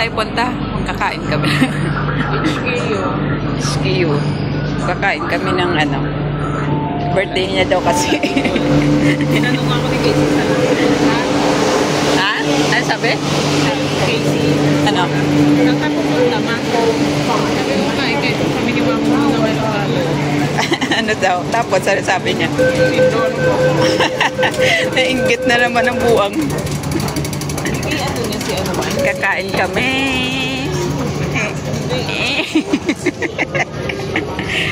tayo punta? Magkakain kami. HQ. Kakain kami ng ano. Birthday niya daw kasi. Tinanong ako ni Casey sa Ha? Ano sabi? Casey. Ano? Saan ka pupunta, ma? Sabi mo ka, kahit kami ni Mama na wala. Ano daw? Tapos sabi niya. Nainggit na naman ang buwang. Ano niya si ano ba? Kakain kami.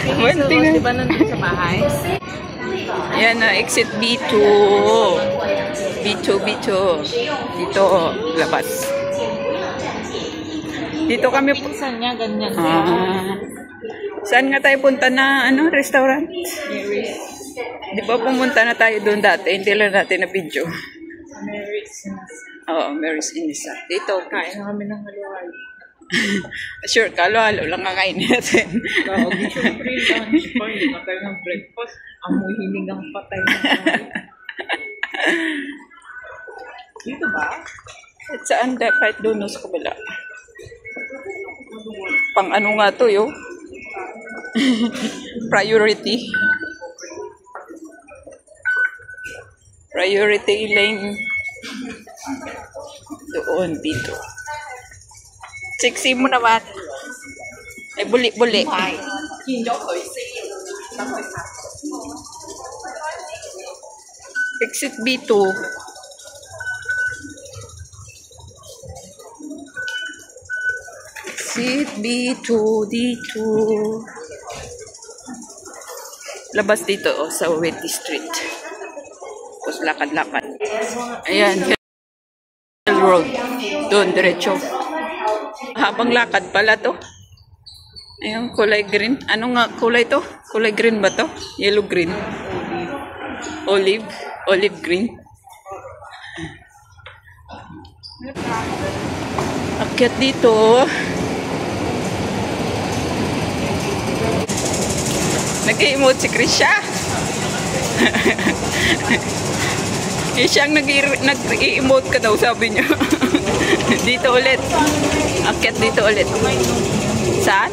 Tingnan. Di ba nandun sa bahay? Yan na, exit B2. B2. Dito, labas. Dito kami. Saan niya, ganyan. Saan nga tayo punta na, ano, restaurant? Mary's. Di ba pumunta na tayo doon dati? Hindi lang natin na video. Mary's. Oo, Mary's Inisa. Dito. Kain na kami ng halo-halo. Sure, halo-halo lang kakainin natin. Oo, siyempre, lunch pa. Hindi na tayo ng breakfast. Amoy hinigang patay na tayo. Dito ba? At saan da? Kahit doon sa kabila. Pang ano nga to, yo? Priority. Priority lane. Doon, dito. Sexy mo naman. Ay, buli-buli. Exit B2. Exit B2 dito. Labas dito sa Wetty Street. Tapos lakad-lakad. Ayan. Hill Road. Doon, diretso. Habang lakad pala to. Ayun, kulay green. Ano nga kulay to? Kulay green ba to? Yellow green. Olive. Olive green. Akyat dito. Nag-emote si Krisha. Siyang nag-emote ka daw, sabi niya. Dito ulit. Akyat dito ulit. Saan?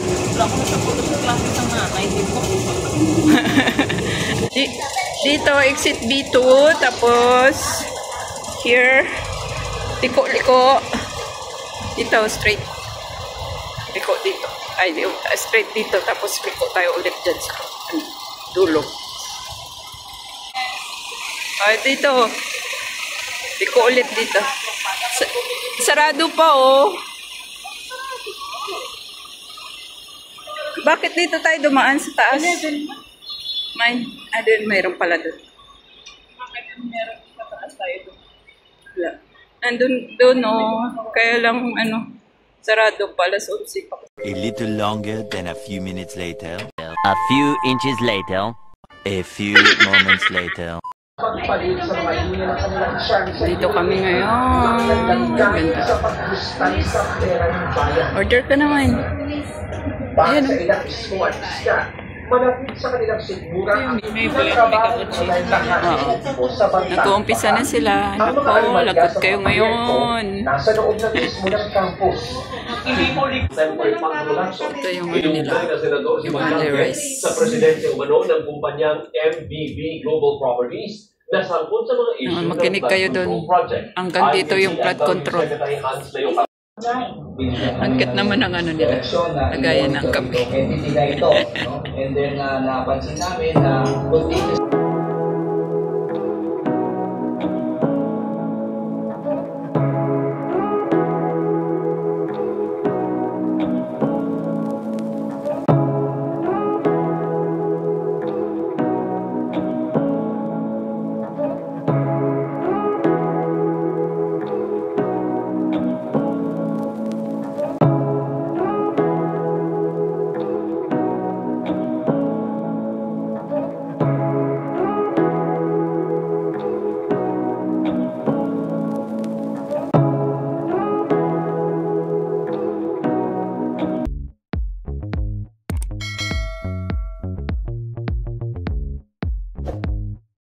Dito, exit B2. Tapos, here. Liko-liko. Dito, straight. Liko dito. Ay, straight dito. Tapos, liko tayo ulit dyan sa dulo. Ay, dito. Liko ulit dito. Sarado pa, oh. Bakit dito tayo dumaan sa taas? Mayroon pala doon. Bakit meron sa taas tayo doon? Wala. Nandun doon, oh. Kaya lang, ano, sarado pala sa unsik pa. A little longer than a few minutes later. A few inches later. A few moments later. Dito kami ngayon. Ganda. Order ka naman. Ayan. May cappuccino. Nag-uumpisa na sila. Nako, lagot kayo ngayon. Nasa loob ng mismo ng campus. Ito yung ano nila. Only rice. Sa presidente umano ng kumpanyang MBB Global Properties na sangkot sa mga issue ng makinig kayo doon. Hanggang dito yung flood control. Angkit naman ang ano nila. Nagaya ng kape. Entity na ito. And then napansin namin na continuous